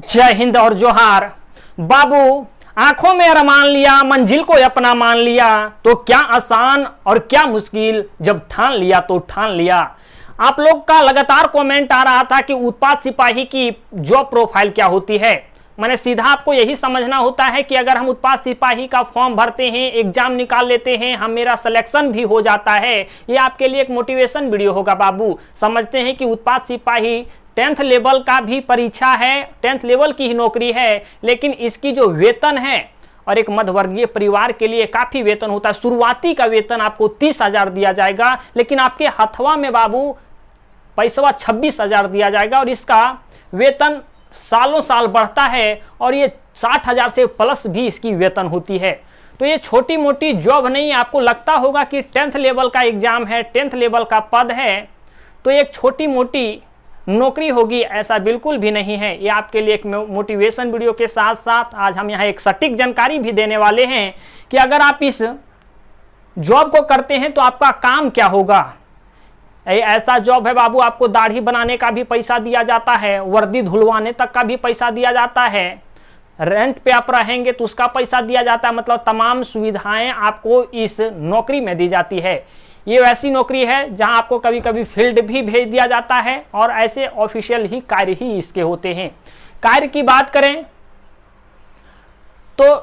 जय हिंद और जोहार। बाबू, आंखों में अरमान लिया, मंजिल को अपना मान लिया, तो क्या आसान और क्या मुश्किल, जब ठान लिया तो ठान लिया। आप लोग का लगातार कमेंट आ रहा था कि उत्पाद सिपाही की जॉब प्रोफाइल क्या होती है। मैंने सीधा आपको यही समझना होता है कि अगर हम उत्पाद सिपाही का फॉर्म भरते हैं, एग्जाम निकाल लेते हैं, हम मेरा सिलेक्शन भी हो जाता है, ये आपके लिए एक मोटिवेशन वीडियो होगा। बाबू, समझते हैं कि उत्पाद सिपाही 10th लेवल का भी परीक्षा है, 10th लेवल की ही नौकरी है, लेकिन इसकी जो वेतन है और एक मध्यवर्गीय परिवार के लिए काफी वेतन होता है। शुरुआती का वेतन आपको 30,000 दिया जाएगा, लेकिन आपके हथवा में बाबू पैसा 26,000 दिया जाएगा और इसका वेतन सालों साल बढ़ता है और ये 60,000 से प्लस भी इसकी वेतन होती है। तो ये छोटी मोटी जॉब नहीं। आपको लगता होगा कि 10th लेवल का एग्जाम है, 10th लेवल का पद है, तो एक छोटी मोटी नौकरी होगी, ऐसा बिल्कुल भी नहीं है। ये आपके लिए एक मोटिवेशन वीडियो के साथ साथ आज हम यहाँ एक सटीक जानकारी भी देने वाले हैं कि अगर आप इस जॉब को करते हैं तो आपका काम क्या होगा। ऐसा जॉब है बाबू, आपको दाढ़ी बनाने का भी पैसा दिया जाता है, वर्दी धुलवाने तक का भी पैसा दिया जाता है, रेंट पे आप रहेंगे तो उसका पैसा दिया जाता है। मतलब तमाम सुविधाएं आपको इस नौकरी में दी जाती है। ये वैसी नौकरी है जहां आपको कभी कभी फील्ड भी भेज दिया जाता है और ऐसे ऑफिशियल ही कार्य ही इसके होते हैं। कार्य की बात करें तो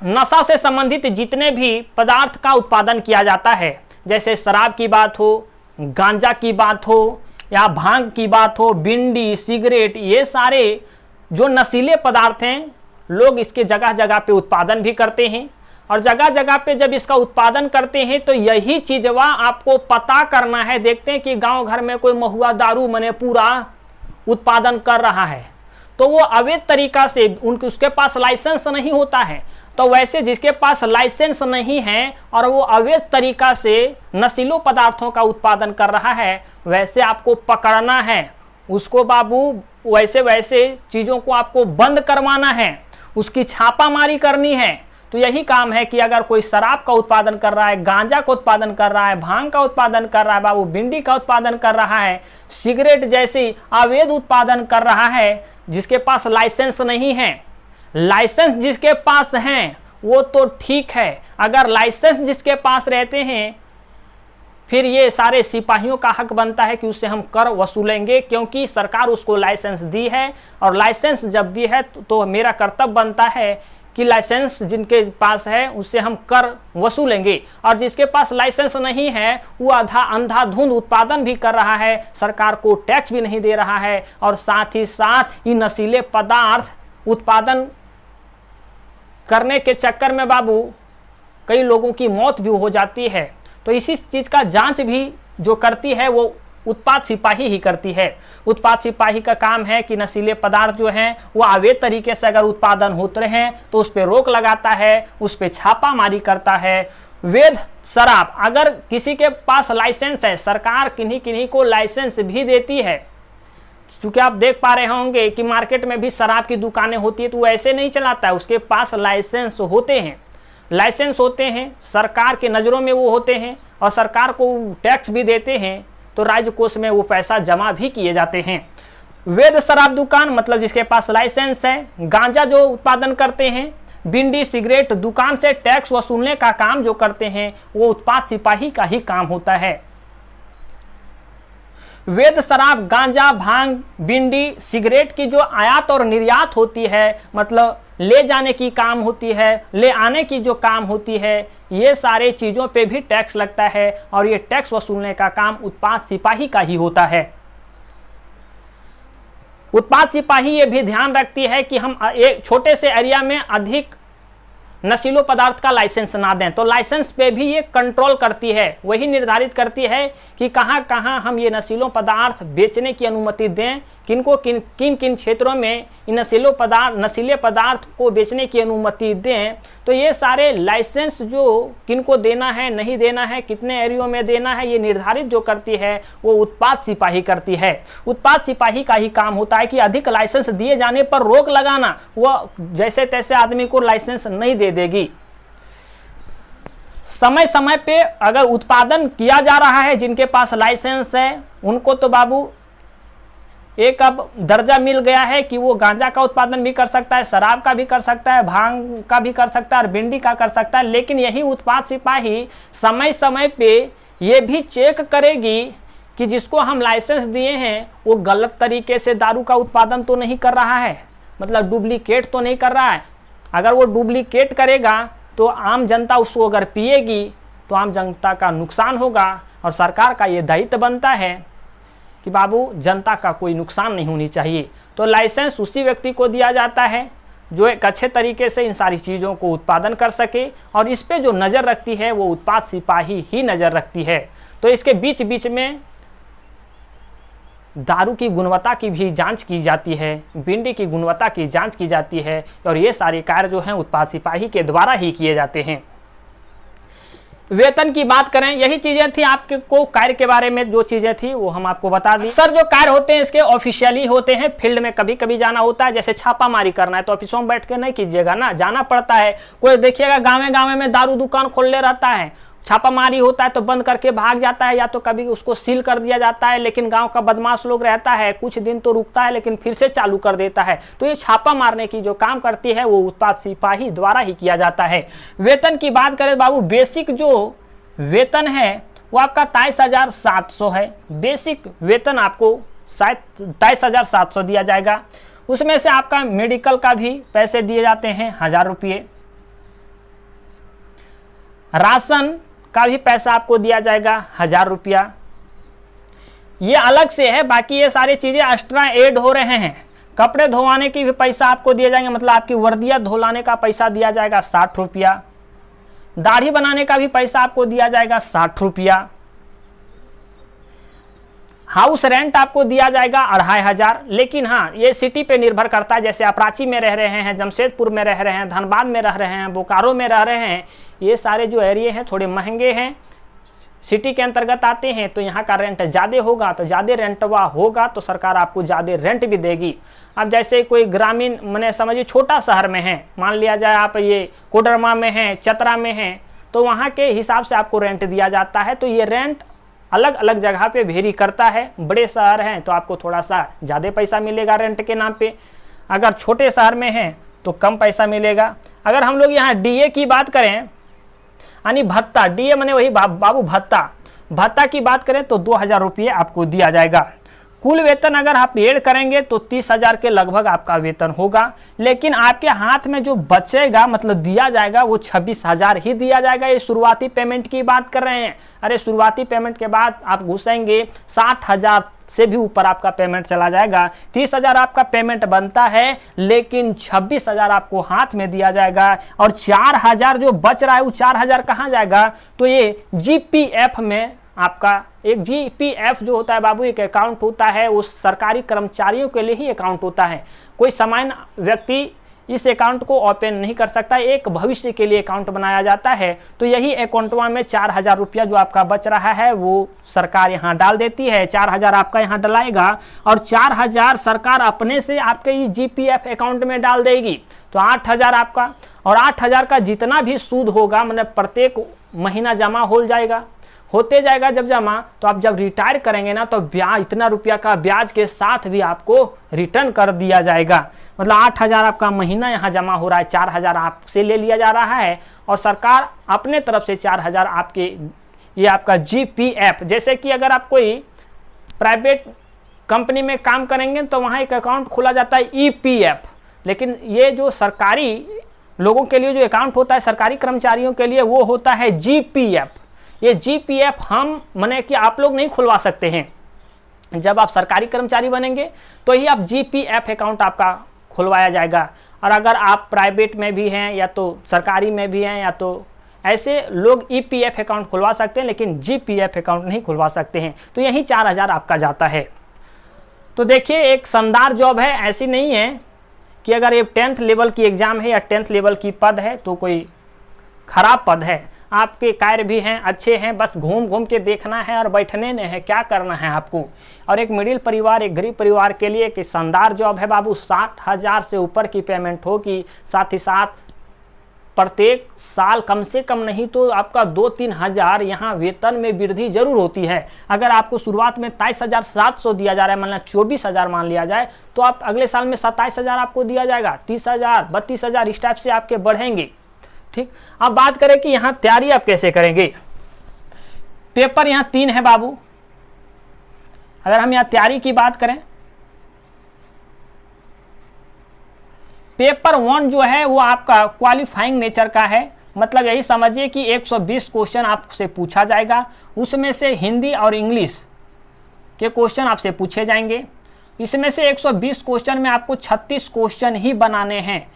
नशा से संबंधित जितने भी पदार्थ का उत्पादन किया जाता है, जैसे शराब की बात हो, गांजा की बात हो या भांग की बात हो, बिंडी, सिगरेट, ये सारे जो नशीले पदार्थ हैं, लोग इसके जगह जगह पे उत्पादन भी करते हैं। और जगह जगह पे जब इसका उत्पादन करते हैं तो यही चीजवा आपको पता करना है। देखते हैं कि गांव घर में कोई महुआ दारू मने पूरा उत्पादन कर रहा है, तो वो अवैध तरीका से उसके पास लाइसेंस नहीं होता है। तो वैसे जिसके पास लाइसेंस नहीं है और वो अवैध तरीका से नशीलों पदार्थों का उत्पादन कर रहा है, वैसे आपको पकड़ना है उसको बाबू। वैसे वैसे चीज़ों को आपको बंद करवाना है, उसकी छापामारी करनी है। तो यही काम है कि अगर कोई शराब का उत्पादन कर रहा है, गांजा का उत्पादन कर रहा है, भांग का उत्पादन कर रहा है बाबू, बिंडी का उत्पादन कर रहा है, सिगरेट जैसी अवैध उत्पादन कर रहा है, जिसके पास लाइसेंस नहीं है। लाइसेंस जिसके पास है वो तो ठीक है, अगर लाइसेंस जिसके पास रहते हैं फिर ये सारे सिपाहियों का हक बनता है कि उससे हम कर वसूलेंगे, क्योंकि सरकार उसको लाइसेंस दी है। और लाइसेंस जब दी है तो मेरा कर्तव्य बनता है कि लाइसेंस जिनके पास है उससे हम कर वसूलेंगे। और जिसके पास लाइसेंस नहीं है वो अंधाधुंध उत्पादन भी कर रहा है, सरकार को टैक्स भी नहीं दे रहा है, और साथ ही साथ ये नशीले पदार्थ उत्पादन करने के चक्कर में बाबू कई लोगों की मौत भी हो जाती है। तो इसी चीज़ का जांच भी जो करती है वो उत्पाद सिपाही ही करती है। उत्पाद सिपाही का काम है कि नशीले पदार्थ जो हैं वो अवैध तरीके से अगर उत्पादन होते हैं तो उस पर रोक लगाता है, उस पर छापामारी करता है। वैध शराब, अगर किसी के पास लाइसेंस है, सरकार किन्हीं किन्हीं को लाइसेंस भी देती है। क्योंकि आप देख पा रहे होंगे कि मार्केट में भी शराब की दुकानें होती है, तो वो ऐसे नहीं चलाता है, उसके पास लाइसेंस होते हैं। लाइसेंस होते हैं, सरकार के नज़रों में वो होते हैं और सरकार को टैक्स भी देते हैं, तो राज्य कोष में वो पैसा जमा भी किए जाते हैं। वैध शराब दुकान मतलब जिसके पास लाइसेंस है। गांजा जो उत्पादन करते हैं, बिंडी, सिगरेट दुकान से टैक्स वसूलने का काम जो करते हैं वो उत्पाद सिपाही का ही काम होता है। वैध शराब, गांजा, भांग, बिंडी, सिगरेट की जो आयात और निर्यात होती है, मतलब ले जाने की काम होती है, ले आने की जो काम होती है, ये सारे चीज़ों पे भी टैक्स लगता है और ये टैक्स वसूलने का काम उत्पाद सिपाही का ही होता है। उत्पाद सिपाही ये भी ध्यान रखती है कि हम एक छोटे से एरिया में अधिक नशीलों पदार्थ का लाइसेंस ना दें, तो लाइसेंस पे भी ये कंट्रोल करती है। वही निर्धारित करती है कि कहाँ कहाँ हम ये नशीलों पदार्थ बेचने की अनुमति दें, किनको किन किन क्षेत्रों में इन नशीले पदार्थ को बेचने की अनुमति दें। तो ये सारे लाइसेंस जो किनको देना है, नहीं देना है, कितने एरियो में देना है, ये निर्धारित जो करती है वो उत्पाद सिपाही करती है। उत्पाद सिपाही का ही काम होता है कि अधिक लाइसेंस दिए जाने पर रोक लगाना। वो जैसे तैसे आदमी को लाइसेंस नहीं दे देगी। समय समय पे अगर उत्पादन किया जा रहा है, जिनके पास लाइसेंस है उनको तो बाबू एक अब दर्जा मिल गया है कि वो गांजा का उत्पादन भी कर सकता है, शराब का भी कर सकता है, भांग का भी कर सकता है और भिंडी का कर सकता है। लेकिन यही उत्पाद सिपाही समय समय पे ये भी चेक करेगी कि जिसको हम लाइसेंस दिए हैं वो गलत तरीके से दारू का उत्पादन तो नहीं कर रहा है, मतलब डुप्लीकेट तो नहीं कर रहा है। अगर वो डुप्लीकेट करेगा तो आम जनता उसको अगर पिएगी तो आम जनता का नुकसान होगा और सरकार का ये दायित्व बनता है कि बाबू जनता का कोई नुकसान नहीं होनी चाहिए। तो लाइसेंस उसी व्यक्ति को दिया जाता है जो एक अच्छे तरीके से इन सारी चीज़ों को उत्पादन कर सके, और इस पे जो नज़र रखती है वो उत्पाद सिपाही ही नज़र रखती है। तो इसके बीच बीच में दारू की गुणवत्ता की भी जांच की जाती है, भिंडी की गुणवत्ता की जांच की जाती है, और ये सारे कार्य जो हैं उत्पाद सिपाही के द्वारा ही किए जाते हैं। वेतन की बात करें, यही चीजें थी आपके को कार्य के बारे में जो चीजें थी वो हम आपको बता दी। सर जो कार्य होते हैं इसके ऑफिशियली होते हैं, फील्ड में कभी कभी जाना होता है, जैसे छापामारी करना है तो ऑफिसों में बैठ के नहीं कीजिएगा ना, जाना पड़ता है। कोई देखिएगा गाँव में दारू दुकान खोलने रहता है, छापामारी होता है तो बंद करके भाग जाता है, या तो कभी उसको सील कर दिया जाता है। लेकिन गांव का बदमाश लोग रहता है, कुछ दिन तो रुकता है लेकिन फिर से चालू कर देता है। तो ये छापा मारने की जो काम करती है वो उत्पाद सिपाही द्वारा ही किया जाता है। वेतन की बात करें बाबू, बेसिक जो वेतन है वो आपका 23,700 है। बेसिक वेतन आपको शायद 23,700 दिया जाएगा। उसमें से आपका मेडिकल का भी पैसे दिए जाते हैं 1,000 रुपये, राशन का भी पैसा आपको दिया जाएगा 1,000 रुपया, ये अलग से है। बाकी ये सारी चीज़ें एक्स्ट्रा ऐड हो रहे हैं। कपड़े धोवाने की भी पैसा आपको दिए जाएंगे, मतलब आपकी वर्दियाँ धुलाने का पैसा दिया जाएगा 60 रुपया, दाढ़ी बनाने का भी पैसा आपको दिया जाएगा 60 रुपया, हाउस रेंट आपको दिया जाएगा 2,500। लेकिन हाँ ये सिटी पे निर्भर करता है, जैसे आप रांची में रह रहे हैं, जमशेदपुर में रह रहे हैं, धनबाद में रह रहे हैं, बोकारो में रह रहे हैं, ये सारे जो एरिया हैं थोड़े महंगे हैं, सिटी के अंतर्गत आते हैं, तो यहाँ का रेंट ज़्यादा होगा। तो ज़्यादा रेंटवा होगा तो सरकार आपको ज़्यादा रेंट भी देगी। अब जैसे कोई ग्रामीण मैंने समझिए छोटा शहर में है, मान लिया जाए आप ये कोडरमा में हैं, चतरा में हैं, तो वहाँ के हिसाब से आपको रेंट दिया जाता है। तो ये रेंट अलग अलग जगह पे वेरी करता है। बड़े शहर हैं तो आपको थोड़ा सा ज़्यादा पैसा मिलेगा रेंट के नाम पे, अगर छोटे शहर में हैं तो कम पैसा मिलेगा। अगर हम लोग यहाँ डीए की बात करें, यानी भत्ता, डीए मैंने वही बाबू भत्ता की बात करें तो 2,000 रुपये आपको दिया जाएगा। कुल वेतन अगर आप ऐड करेंगे तो 30,000 के लगभग आपका वेतन होगा। लेकिन आपके हाथ में जो बचेगा मतलब दिया जाएगा वो 26,000 ही दिया जाएगा। ये शुरुआती पेमेंट की बात कर रहे हैं। अरे शुरुआती पेमेंट के बाद आप घुसेंगे 60,000 से भी ऊपर आपका पेमेंट चला जाएगा। 30,000 आपका पेमेंट बनता है, लेकिन 26,000 आपको हाथ में दिया जाएगा। और 4,000 जो बच रहा है वो 4,000 कहाँ जाएगा, तो ये जीपीएफ में आपका एक जीपीएफ जो होता है बाबू एक अकाउंट होता है, वो सरकारी कर्मचारियों के लिए ही अकाउंट होता है। कोई सामान्य व्यक्ति इस अकाउंट को ओपन नहीं कर सकता, एक भविष्य के लिए अकाउंट बनाया जाता है। तो यही अकाउंटवा में 4,000 रुपया जो आपका बच रहा है वो सरकार यहाँ डाल देती है। 4,000 आपका यहाँ डलाएगा और 4,000 सरकार अपने से आपके ये जीपीएफ अकाउंट में डाल देगी। तो 8,000 आपका, और 8,000 का जितना भी सूद होगा मतलब प्रत्येक महीना जमा होते जाएगा जब जमा, तो आप जब रिटायर करेंगे ना तो ब्याज इतना रुपया का ब्याज के साथ भी आपको रिटर्न कर दिया जाएगा। मतलब 8,000 आपका महीना यहाँ जमा हो रहा है, 4,000 आपसे ले लिया जा रहा है और सरकार अपने तरफ से 4,000 आपके ये आपका जीपीएफ। जैसे कि अगर आप कोई प्राइवेट कंपनी में काम करेंगे तो वहाँ एक अकाउंट खोला जाता है ईपीएफ, लेकिन ये जो सरकारी लोगों के लिए जो अकाउंट होता है सरकारी कर्मचारियों के लिए वो होता है जीपीएफ। ये जीपीएफ हम माने कि आप लोग नहीं खुलवा सकते हैं। जब आप सरकारी कर्मचारी बनेंगे तो ही आप जीपीएफ अकाउंट आपका खुलवाया जाएगा। और अगर आप प्राइवेट में भी हैं या तो सरकारी में भी हैं या तो ऐसे लोग ईपीएफ अकाउंट खुलवा सकते हैं, लेकिन जीपीएफ अकाउंट नहीं खुलवा सकते हैं। तो यही 4,000 आपका जाता है। तो देखिए एक शानदार जॉब है, ऐसी नहीं है कि अगर ये 10th लेवल की एग्ज़ाम है या 10th लेवल की पद है तो कोई खराब पद है। आपके कार्य भी हैं अच्छे हैं, बस घूम घूम के देखना है और बैठने नहीं है, क्या करना है आपको। और एक मिडिल परिवार, एक गरीब परिवार के लिए कि शानदार जॉब है बाबू। 60,000 से ऊपर की पेमेंट होगी, साथ ही साथ प्रत्येक साल कम से कम नहीं तो आपका 2-3 हज़ार यहाँ वेतन में वृद्धि जरूर होती है। अगर आपको शुरुआत में 23,700 दिया जा रहा है, मान लिया 24,000 मान लिया जाए, तो आप अगले साल में 27,000 आपको दिया जाएगा, 30,000, 32,000 इस टाइप से आपके बढ़ेंगे। ठीक, अब बात करें कि यहाँ तैयारी आप कैसे करेंगे। पेपर यहाँ 3 है बाबू। अगर हम यहाँ तैयारी की बात करें, पेपर 1 जो है वो आपका क्वालिफाइंग नेचर का है, मतलब यही समझिए कि 120 क्वेश्चन आपसे पूछा जाएगा, उसमें से हिंदी और इंग्लिश के क्वेश्चन आपसे पूछे जाएंगे। इसमें से 120 क्वेश्चन में आपको 36 क्वेश्चन ही बनाने हैं।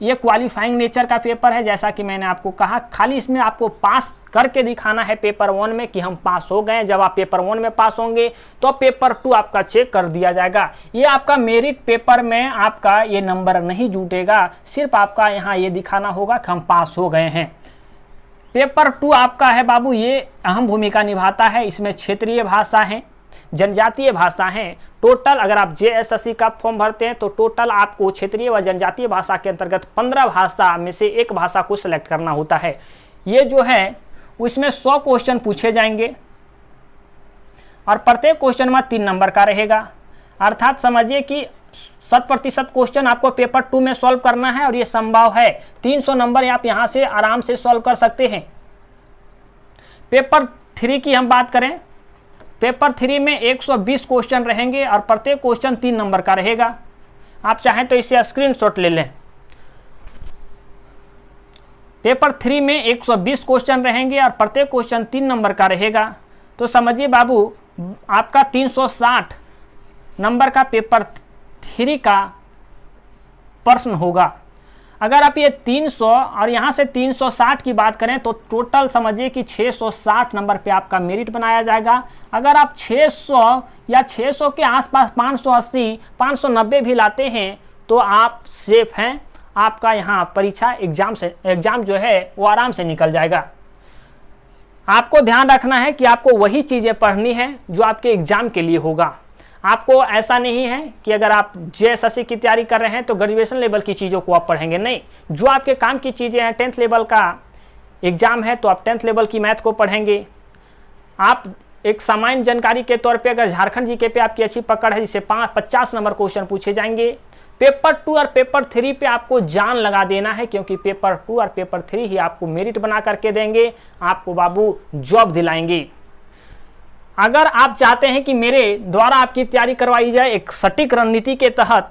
ये क्वालिफाइंग नेचर का पेपर है, जैसा कि मैंने आपको कहा। खाली इसमें आपको पास करके दिखाना है पेपर 1 में कि हम पास हो गए। जब आप पेपर 1 में पास होंगे तो पेपर 2 आपका चेक कर दिया जाएगा। ये आपका मेरिट पेपर में आपका ये नंबर नहीं जुटेगा, सिर्फ आपका यहाँ ये दिखाना होगा कि हम पास हो गए हैं। पेपर 2 आपका है बाबू, ये अहम भूमिका निभाता है। इसमें क्षेत्रीय भाषा है, जनजातीय भाषा है। टोटल अगर आप JSSC का फॉर्म भरते हैं तो टोटल आपको क्षेत्रीय व जनजातीय भाषा के अंतर्गत 15 भाषा में से एक भाषा को सिलेक्ट करना होता है। ये जो है उसमें 100 क्वेश्चन पूछे जाएंगे और प्रत्येक क्वेश्चन में 3 नंबर का रहेगा। अर्थात समझिए कि 100% क्वेश्चन आपको पेपर 2 में सॉल्व करना है और ये संभव है। 300 नंबर आप यहाँ से आराम से सॉल्व कर सकते हैं। पेपर 3 की हम बात करें, पेपर 3 में 120 क्वेश्चन रहेंगे और प्रत्येक क्वेश्चन 3 नंबर का रहेगा। आप चाहें तो इसे स्क्रीनशॉट ले लें। पेपर 3 में 120 क्वेश्चन रहेंगे और प्रत्येक क्वेश्चन 3 नंबर का रहेगा। तो समझिए बाबू, आपका 360 नंबर का पेपर 3 का प्रश्न होगा। अगर आप ये 300 और यहाँ से 360 की बात करें तो टोटल समझिए कि 660 नंबर पे आपका मेरिट बनाया जाएगा। अगर आप 600 या 600 के आसपास 580, 590 भी लाते हैं तो आप सेफ हैं। आपका यहाँ परीक्षा एग्जाम जो है वो आराम से निकल जाएगा। आपको ध्यान रखना है कि आपको वही चीज़ें पढ़नी है जो आपके एग्जाम के लिए होगा। आपको ऐसा नहीं है कि अगर आप JSSC की तैयारी कर रहे हैं तो ग्रेजुएशन लेवल की चीज़ों को आप पढ़ेंगे, नहीं। जो आपके काम की चीज़ें हैं, 10th लेवल का एग्जाम है तो आप 10th लेवल की मैथ को पढ़ेंगे। आप एक सामान्य जानकारी के तौर पे अगर झारखंड GK पे आपकी अच्छी पकड़ है, जिससे 50 नंबर क्वेश्चन पूछे जाएंगे। पेपर 2 और पेपर 3 पे आपको जान लगा देना है, क्योंकि पेपर 2 और पेपर 3 ही आपको मेरिट बना करके देंगे, आपको बाबू जॉब दिलाएंगे। अगर आप चाहते हैं कि मेरे द्वारा आपकी तैयारी करवाई जाए एक सटीक रणनीति के तहत,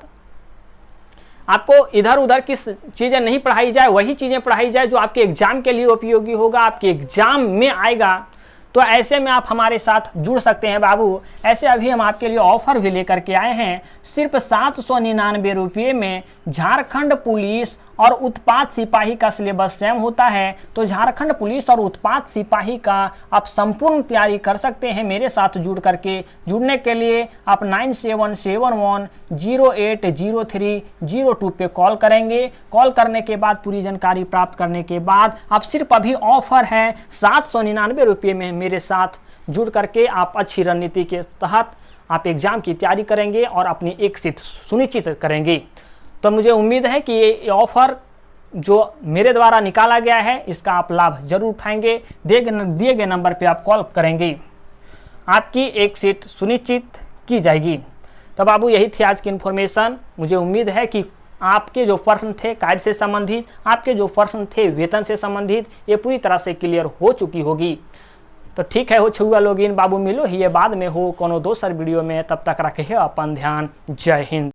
आपको इधर उधर की चीज़ें नहीं पढ़ाई जाए, वही चीज़ें पढ़ाई जाए जो आपके एग्जाम के लिए उपयोगी होगा, आपके एग्जाम में आएगा, तो ऐसे में आप हमारे साथ जुड़ सकते हैं बाबू। ऐसे अभी हम आपके लिए ऑफर भी लेकर के आए हैं। सिर्फ 799 रुपये में झारखंड पुलिस और उत्पाद सिपाही का सिलेबस सेम होता है। तो झारखंड पुलिस और उत्पाद सिपाही का आप संपूर्ण तैयारी कर सकते हैं मेरे साथ जुड़ करके। जुड़ने के लिए आप 9771080302 पे कॉल करेंगे। कॉल करने के बाद पूरी जानकारी प्राप्त करने के बाद आप सिर्फ अभी ऑफर है 799 रुपये में मेरे साथ जुड़ करके आप अच्छी रणनीति के तहत आप एग्जाम की तैयारी करेंगे और अपनी एक सीट सुनिश्चित करेंगे। तो मुझे उम्मीद है कि ये ऑफर जो मेरे द्वारा निकाला गया है इसका आप लाभ जरूर उठाएंगे। दिए गए नंबर पे आप कॉल करेंगे, आपकी एक सीट सुनिश्चित की जाएगी। तो बाबू यही थी आज की इन्फॉर्मेशन। मुझे उम्मीद है कि आपके जो प्रश्न थे कार्य से संबंधित, आपके जो प्रश्न थे वेतन से संबंधित, ये पूरी तरह से क्लियर हो चुकी होगी। तो ठीक है, हो छुआ लोगिन बाबू, मिलो ही ये बाद में हो कोनो दोसर वीडियो में। तब तक रखे अपन ध्यान। जय हिंद।